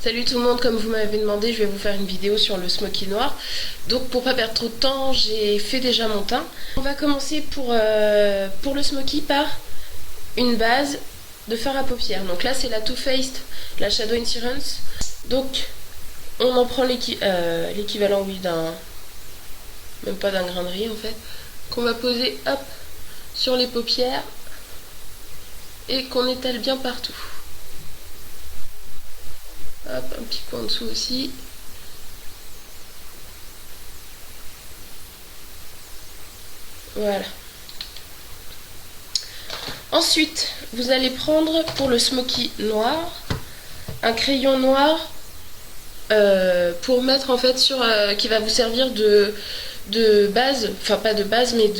Salut tout le monde, comme vous m'avez demandé, je vais vous faire une vidéo sur le smoky noir. Donc pour pas perdre trop de temps, j'ai fait déjà mon teint. On va commencer pour le smoky par une base de fard à paupières. Donc là c'est la Too Faced, la Shadow Insurance. Donc on en prend l'équivalent, oui, même pas d'un grain de riz en fait, qu'on va poser hop sur les paupières et qu'on étale bien partout. Hop, un petit peu en dessous aussi. Voilà. Ensuite, vous allez prendre pour le smoky noir un crayon noir pour mettre en fait sur qui va vous servir de base, enfin pas de base mais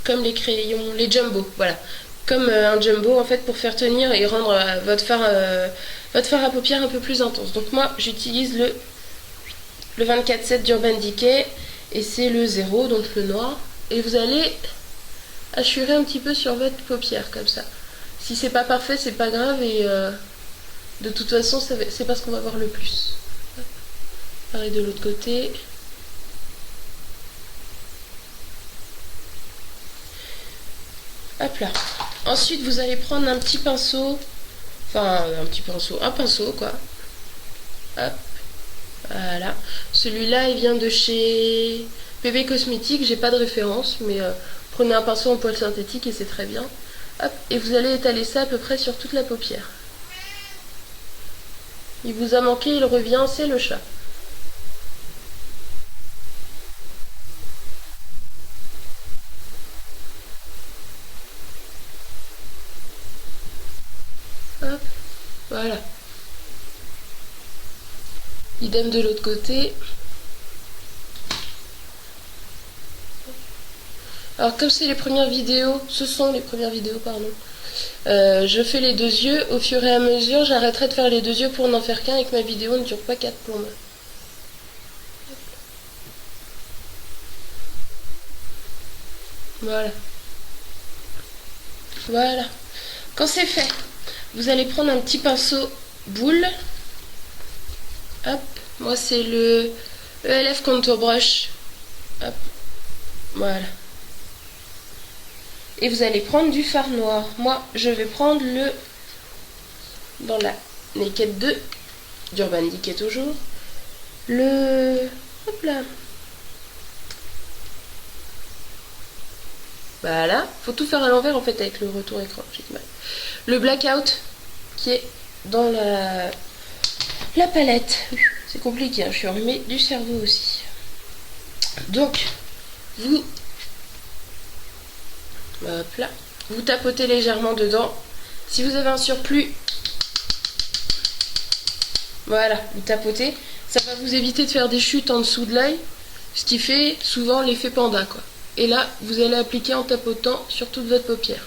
comme les crayons, les jumbo, voilà. Comme un jumbo en fait pour faire tenir et rendre votre fard à paupières un peu plus intense. Donc moi j'utilise le 24/7 d'Urban Decay et c'est le 0, donc le noir. Et vous allez assurer un petit peu sur votre paupière comme ça. Si c'est pas parfait, c'est pas grave et de toute façon c'est pas ce qu'on va voir le plus. Pareil de l'autre côté. Hop là. Ensuite vous allez prendre un petit pinceau, enfin un pinceau quoi. Hop. Voilà. Celui-là il vient de chez PB Cosmétiques, j'ai pas de référence, mais prenez un pinceau en poil synthétique et c'est très bien. Hop. Et vous allez étaler ça à peu près sur toute la paupière. Il vous a manqué, il revient, c'est le chat. Hop. Voilà. Idem de l'autre côté. Alors comme c'est les premières vidéos, ce sont les premières vidéos, pardon. Je fais les deux yeux, au fur et à mesure, j'arrêterai de faire les deux yeux pour n'en faire qu'un et que ma vidéo ne dure pas 4 plombes. Voilà. Voilà. Quand c'est fait, vous allez prendre un petit pinceau boule. Hop. Moi c'est le ELF Contour Brush. Hop. Voilà. Et vous allez prendre du fard noir. Moi, je vais prendre dans la Naked 2, d'Urban Decay toujours, hop là. Voilà, faut tout faire à l'envers en fait avec le retour écran, j'ai du mal. Le Blackout, qui est dans la palette. C'est compliqué, hein, je suis enrhumée du cerveau aussi. Donc, hop là, vous tapotez légèrement dedans. Si vous avez un surplus, voilà, vous tapotez. Ça va vous éviter de faire des chutes en dessous de l'œil, ce qui fait souvent l'effet panda, quoi. Et là, vous allez appliquer en tapotant sur toute votre paupière.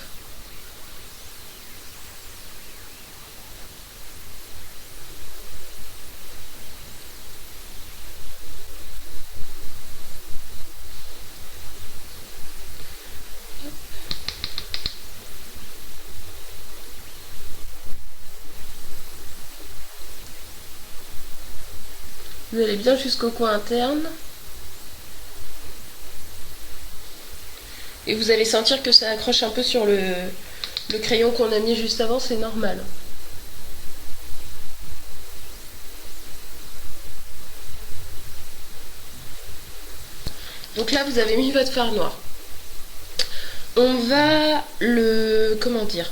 Vous allez bien jusqu'au coin interne. Et vous allez sentir que ça accroche un peu sur le crayon qu'on a mis juste avant, c'est normal. Donc là, vous avez mis votre fard noir. On va comment dire,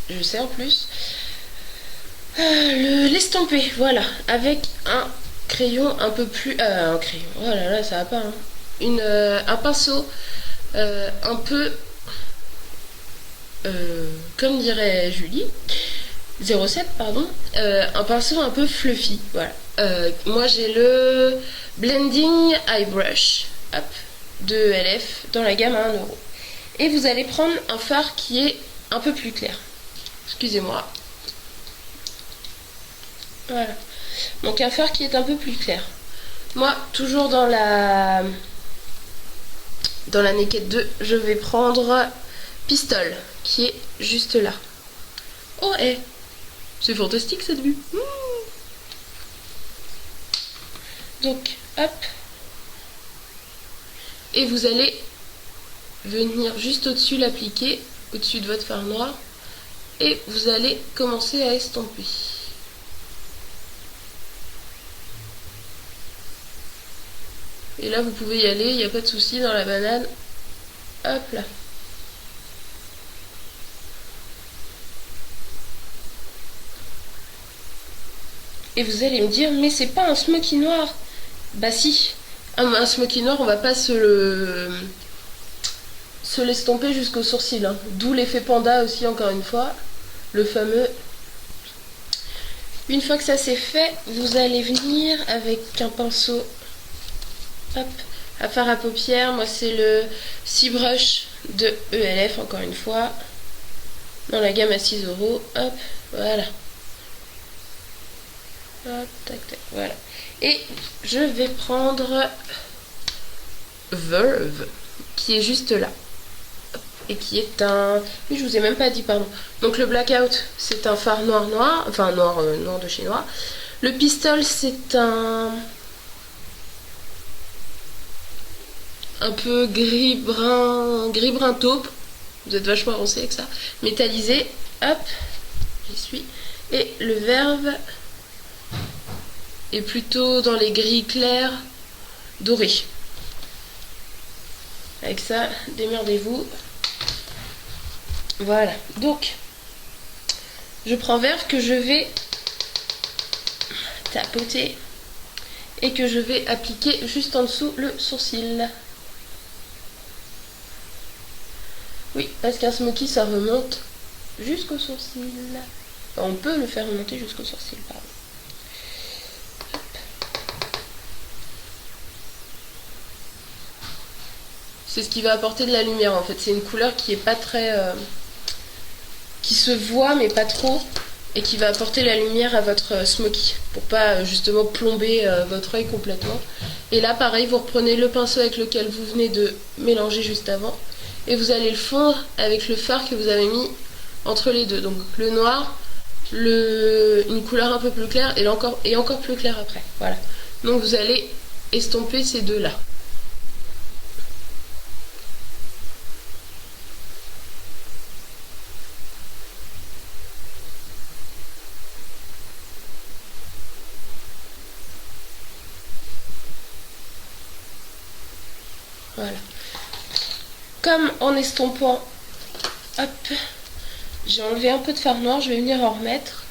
je sais en plus, l'estomper, voilà, avec un crayon un peu plus, un crayon, oh là là, ça va pas, hein. Un pinceau un peu, comme dirait Julie, 07, pardon, un pinceau un peu fluffy, voilà. Moi j'ai le Blending Eye Brush, hop, de LF, dans la gamme à 1€. Et vous allez prendre un fard qui est un peu plus clair. Excusez-moi. Voilà. Donc un fard qui est un peu plus clair. Moi, toujours dans la Naked 2, je vais prendre Pistol, qui est juste là. Oh, C'est fantastique cette vue. Donc, hop. Et vous allez venir juste au-dessus l'appliquer, au-dessus de votre fard noir. Et vous allez commencer à estomper. Et là, vous pouvez y aller, il n'y a pas de souci dans la banane. Hop là. Et vous allez me dire, mais c'est pas un smoky noir. Bah si. Un smoky noir, on va pas se l'estomper jusqu'au sourcil. Hein. D'où l'effet panda aussi, encore une fois. Le fameux. Une fois que ça c'est fait, vous allez venir avec un pinceau. Hop, à fard à paupières. Moi c'est le C-Brush de ELF, encore une fois. Dans la gamme à 6 €. Hop, voilà. Hop, tac, tac, voilà. Et je vais prendre Verve, qui est juste là. Et qui est un... Oui, je vous ai même pas dit, pardon. Donc le Blackout, c'est un fard noir, enfin noir de chez Noir. Le Pistol, c'est un peu gris-brun taupe. Vous êtes vachement avancé avec ça. Métallisé, hop, j'y suis. Et le Verve est plutôt dans les gris clairs dorés. Avec ça, démerdez-vous. Voilà, donc je prends Verve que je vais tapoter et que je vais appliquer juste en dessous le sourcil. Oui, parce qu'un smoky ça remonte jusqu'au sourcil. Enfin, on peut le faire remonter jusqu'au sourcil, pardon. C'est ce qui va apporter de la lumière en fait. C'est une couleur qui est pas très... qui se voit mais pas trop. Et qui va apporter la lumière à votre smoky. Pour pas justement plomber votre œil complètement. Et là pareil, vous reprenez le pinceau avec lequel vous venez de mélanger juste avant. Et vous allez le fondre avec le fard que vous avez mis entre les deux. Donc le noir, une couleur un peu plus claire et encore plus claire après. Voilà. Donc vous allez estomper ces deux là. Voilà. Comme en estompant, hop, j'ai enlevé un peu de fard noir, je vais venir en remettre.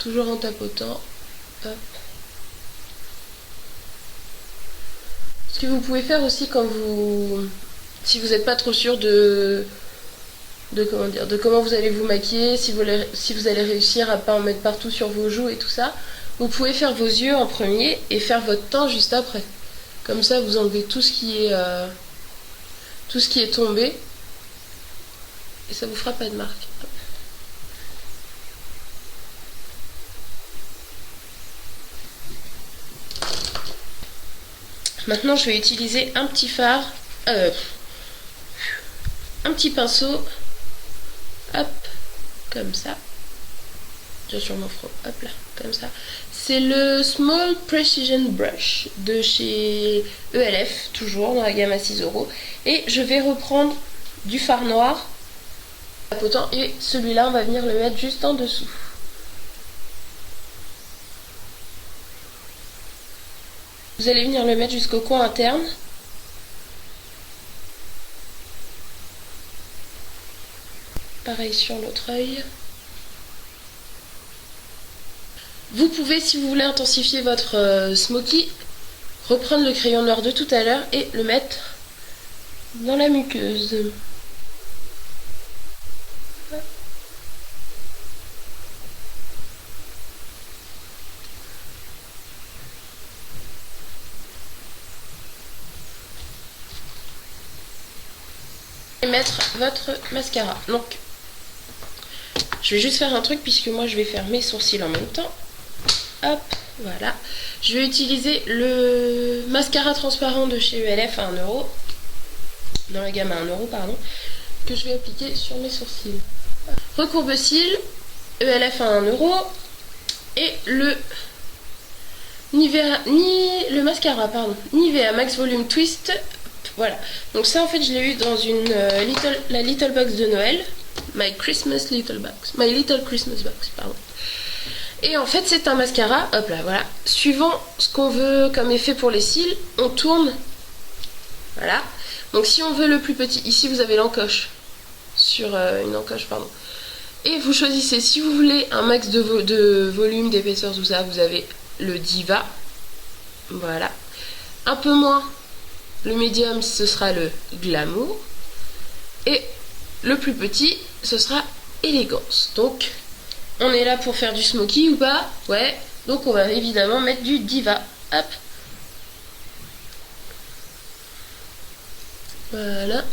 Toujours en tapotant. Hop. Ce que vous pouvez faire aussi quand si vous n'êtes pas trop sûr de comment vous allez vous maquiller, si vous allez réussir à pas en mettre partout sur vos joues et tout ça, vous pouvez faire vos yeux en premier et faire votre teint juste après. Comme ça, vous enlevez tout ce qui est tombé et ça vous fera pas de marque. Maintenant, je vais utiliser un petit fard, un petit pinceau, hop, comme ça. Déjà sur mon front, hop là, comme ça. C'est le Small Precision Brush de chez ELF, toujours dans la gamme à 6 €. Et je vais reprendre du fard noir, tapotant, et celui-là, on va venir le mettre juste en dessous. Vous allez venir le mettre jusqu'au coin interne. Pareil sur l'autre œil. Vous pouvez, si vous voulez intensifier votre smoky, reprendre le crayon noir de tout à l'heure et le mettre dans la muqueuse. Et mettre votre mascara. Donc, je vais juste faire un truc puisque moi je vais faire mes sourcils en même temps. Hop, voilà. Je vais utiliser le mascara transparent de chez ELF à 1 €. Dans la gamme à 1 €, pardon. que je vais appliquer sur mes sourcils. Recourbe cils, ELF à 1 euro. Et le le mascara, pardon. Nivea Max Volume Twist. Voilà. Donc ça, en fait, je l'ai eu dans la Little Box de Noël. My Little Christmas Box, pardon. Et en fait, c'est un mascara, hop là, voilà. Suivant ce qu'on veut comme effet pour les cils, on tourne. Voilà. Donc si on veut le plus petit, ici vous avez l'encoche. Sur une encoche, pardon. Et vous choisissez, si vous voulez un max de volume, d'épaisseur, tout ça, vous avez le Diva. Voilà. Un peu moins, le médium, ce sera le Glamour. Et le plus petit, ce sera Élégance. Donc, on est là pour faire du smoky ou pas? Ouais. Donc, on va évidemment mettre du Diva. Hop. Voilà.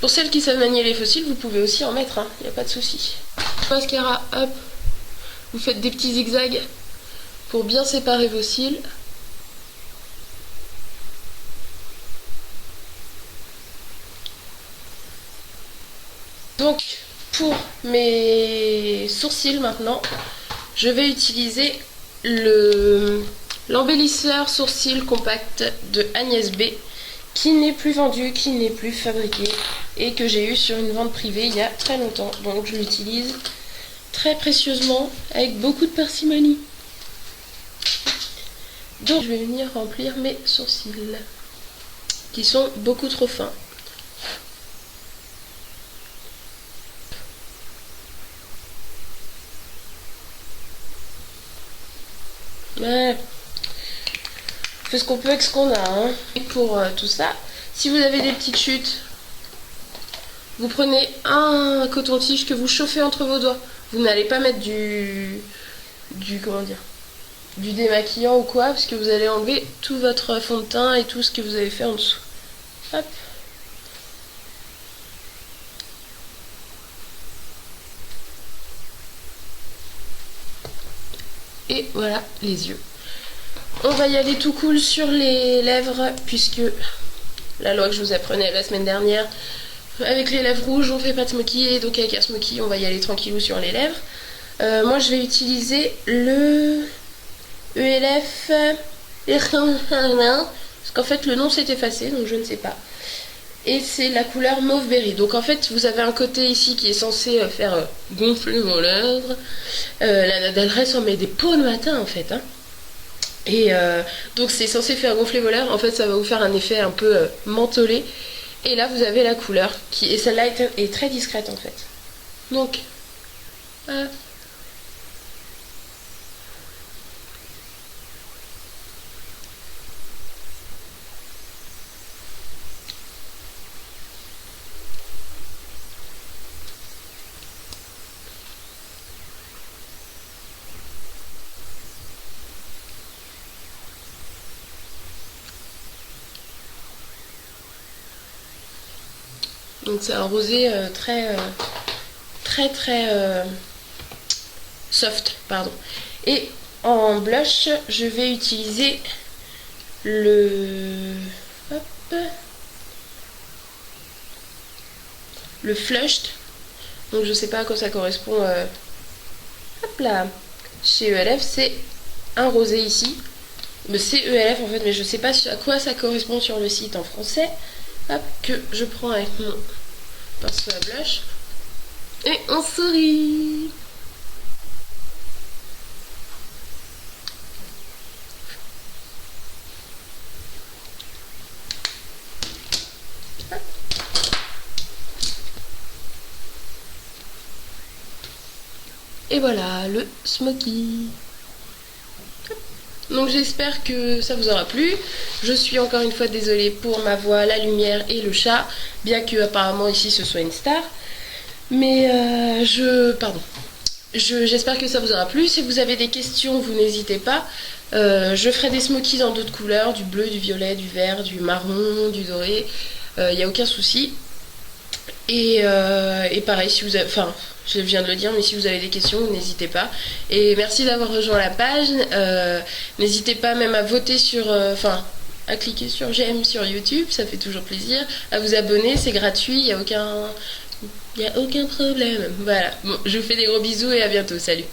Pour celles qui savent manier les fossiles, vous pouvez aussi en mettre, il n'y a pas de souci. Mascara, hop. Vous faites des petits zigzags pour bien séparer vos cils. Donc, pour mes sourcils maintenant, je vais utiliser l'embellisseur sourcil compact de Agnès B, qui n'est plus vendu, qui n'est plus fabriqué, et que j'ai eu sur une vente privée il y a très longtemps. Donc, je l'utilise très précieusement, avec beaucoup de parcimonie. Donc, je vais venir remplir mes sourcils, qui sont beaucoup trop fins. Ouais. On fait ce qu'on peut avec ce qu'on a. Et pour tout ça, si vous avez des petites chutes, vous prenez un coton-tige que vous chauffez entre vos doigts. Vous n'allez pas mettre comment dire, du démaquillant ou quoi, parce que vous allez enlever tout votre fond de teint et tout ce que vous avez fait en dessous. Hop. Et voilà les yeux. On va y aller tout cool sur les lèvres, puisque la loi que je vous apprenais la semaine dernière, avec les lèvres rouges on fait pas de smoky, et donc avec un smoky on va y aller tranquillou sur les lèvres. Moi je vais utiliser le ELF parce qu'en fait le nom s'est effacé, donc je ne sais pas. Et c'est la couleur Mauve Berry. Donc en fait vous avez un côté ici qui est censé faire gonfler vos lèvres. Lana Del Rey en met des pots le matin en fait. Et donc c'est censé faire gonfler vos lèvres. En fait ça va vous faire un effet un peu mentholé. Et là vous avez la couleur et celle-là est très discrète en fait. Donc donc c'est un rosé très soft, pardon. Et en blush, je vais utiliser le Flushed. Donc je sais pas à quoi ça correspond. Hop là. Chez ELF, c'est un rosé ici. Mais c'est ELF en fait, mais je sais pas à quoi ça correspond sur le site en français. Hop, que je prends avec mon pinceau à blush. Et on sourit. Et voilà le smoky. Donc j'espère que ça vous aura plu. Je suis encore une fois désolée pour ma voix, la lumière et le chat, bien que apparemment ici ce soit une star. Mais j'espère que ça vous aura plu. Si vous avez des questions, vous n'hésitez pas. Je ferai des smokies dans d'autres couleurs, du bleu, du violet, du vert, du marron, du doré. Il n'y a aucun souci. Et pareil, si vous avez, enfin, je viens de le dire, mais si vous avez des questions, n'hésitez pas. Et merci d'avoir rejoint la page. N'hésitez pas même à voter sur, à cliquer sur j'aime sur YouTube, ça fait toujours plaisir, à vous abonner, c'est gratuit, il y a aucun problème. Voilà, bon, je vous fais des gros bisous et à bientôt, salut.